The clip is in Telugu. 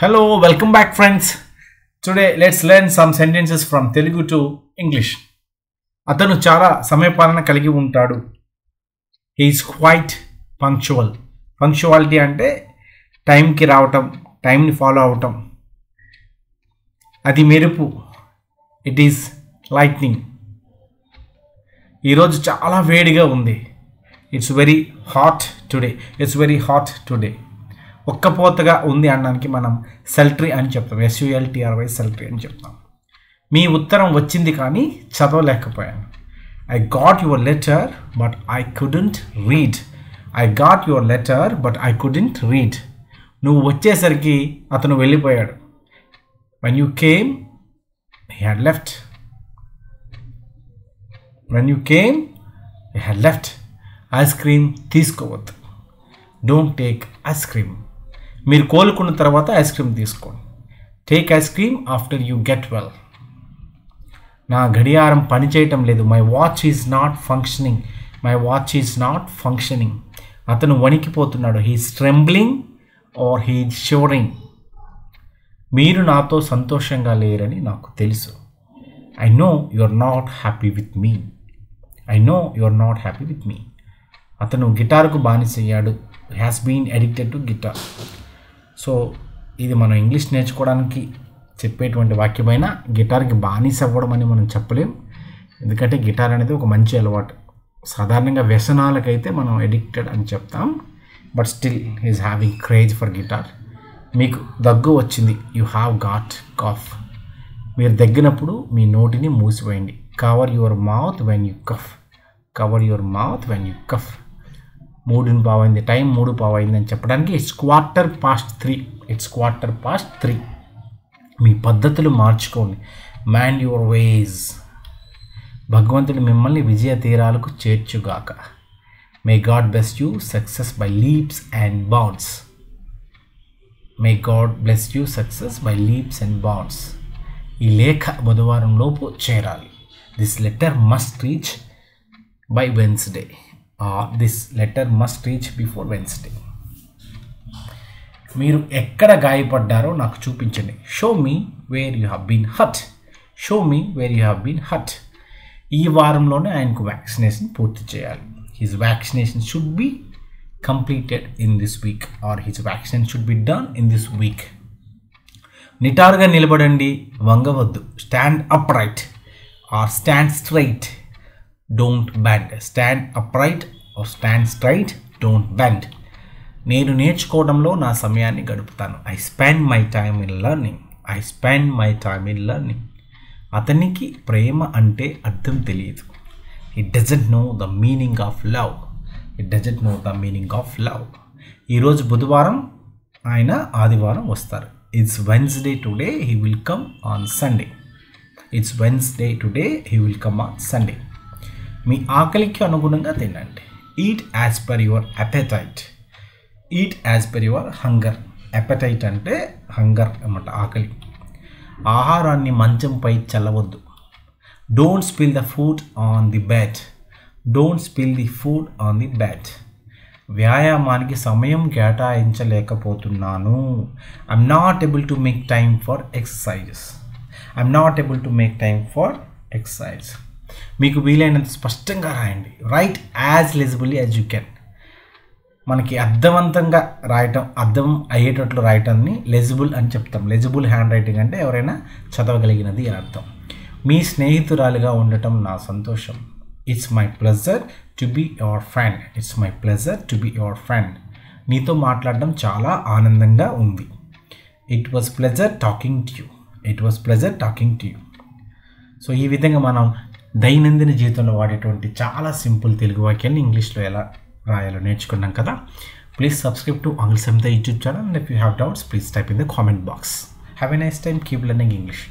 Hello, welcome back friends. Today let's learn some sentences from Telugu to English. అతను చాలా సమయపాలన కలిగి ఉంటాడు. He is quite punctual. Punctuality అంటే టైంకి రావటం, టైంని ఫాలో అవటం. అది మెరుపు. It is lightning. ఈరోజు చాలా వేడిగా ఉంది. It's very hot today. It's very hot today. ఒక్కపోతగా ఉంది అనడానికి మనం సల్ట్రీ అని చెప్తాం. SULTRY సల్ట్రీ అని చెప్తాం. మీ ఉత్తరం వచ్చింది కానీ చదవలేకపోయాను. I got your letter but I couldn't read. I got your letter but I couldn't read. నువ్వు వచ్చేసరికి అతను వెళ్ళిపోయాడు. When you came he had left. When you came he had left. Ice cream తీసుకోవద్దు. Don't take ice cream. మీరు కోలుకున్న తర్వాత ఐస్ క్రీమ్ తీసుకోండి. Take ice cream after you get well. నా గడియారం పనిచేయటం లేదు. My watch is not functioning. My watch is not functioning. అతను వణికిపోతున్నాడు. He's trembling or he's shoring. మీరు నాతో సంతోషంగా లేరని నాకు తెలుసు. I know you are not happy with me. I know you are not happy with me. అతను గిటార్కు బానిసయ్యాడు. Has been addicted to guitar. So ఇది మనం ఇంగ్లీష్ నేర్చుకోవడానికి చెప్పేటువంటి వాక్యమైన గిటార్కి బానిస అవ్వడం అని మనం చెప్పలేం. ఎందుకంటే గిటార్ అనేది ఒక మంచి అలవాటు. సాధారణంగా వ్యసనాలకైతే మనం అడిక్టెడ్ అని చెప్తాం. But still is having craze for guitar. మీకు దగ్గు వచ్చింది. You have got cough. మీరు దగ్గినప్పుడు మీ నోటిని మూసివేయండి. Cover your mouth when you cough. Cover your mouth when you cough. 3:15 time 3:15 అని చెప్పడానికి ఇట్స్ 3:15. ఇట్స్ 3:15. మీ పద్ధతులు మార్చుకోండి. Mend your ways. భగవంతుడు మిమ్మల్ని విజయ తీరాలకు చేర్చుగాక. May God bless you success by leaps and bounds. May God bless you success by leaps and bounds. ఈ లేఖ బుధవారం లోపు చేరాలి. This letter must reach by Wednesday. This letter must reach before Wednesday. మీరు ఎక్కడ గాయపడ్డారో నాకు చూపించండి. Show me where you have been hurt. Show me where you have been hurt. ఈ వారంలోనే ఆయనకు వ్యాక్సినేషన్ పూర్తి చేయాలి. His vaccination should be completed in this week or his vaccination should be done in this week. నిటారుగా నిలబడండి, వంగవద్దు. Stand up right or stand straight. Don't bend. Stand upright or stand straight. Don't bend. నేను నేర్చుకోవడంలో నా సమయాన్ని గడుపుతాను. I spend my time in learning. I spend my time in learning. అతనికి ప్రేమ అంటే అర్థం తెలియదు. He doesn't know the meaning of love. He doesn't know the meaning of love. ఈరోజు బుధవారం, ఆయన ఆదివారం వస్తారు. It's Wednesday today. He will come on Sunday. It's Wednesday today. He will come on Sunday. మీ ఆకలికి అనుగుణంగా తినండి. Eat as per your appetite. Eat as per your hunger. Appetite అంటే హంగర్ అన్నమాట, ఆకలి. ఆహారాన్ని మంచంపై చల్లవద్దు. Don't spill the food on the bed. Don't spill the food on the bed. వ్యాయామానికి సమయం కేటాయించలేకపోతున్నాను. I'm not able to make time for exercises. I'm not able to make time for exercise. మీకు వీలైనంత స్పష్టంగా రాయండి. Write as legibly as you can. మనకి అర్థవంతంగా రాయటం, అర్థం అయ్యేటట్లు రాయటాన్ని లెజిబుల్ అని చెప్తాం. లెజిబుల్ హ్యాండ్ రైటింగ్ అంటే ఎవరైనా చదవగలిగినది అని అర్థం. మీ స్నేహితురాలుగా ఉండటం నా సంతోషం. It's my pleasure to be your friend. It's my pleasure to be your friend. నీతో మాట్లాడడం చాలా ఆనందంగా ఉంది. It was pleasure talking to you. It was pleasure talking to you. So ఈ విధంగా మనం దైనందిన జీవితంలో వాడేటువంటి చాలా సింపుల్ తెలుగు వాక్యాన్ని ఇంగ్లీష్లో ఎలా రాయాలో నేర్చుకున్నాం కదా. Please subscribe to Angle Samhita YouTube channel. And if you have doubts please type in the comment box. Have a nice time. Keep learning English.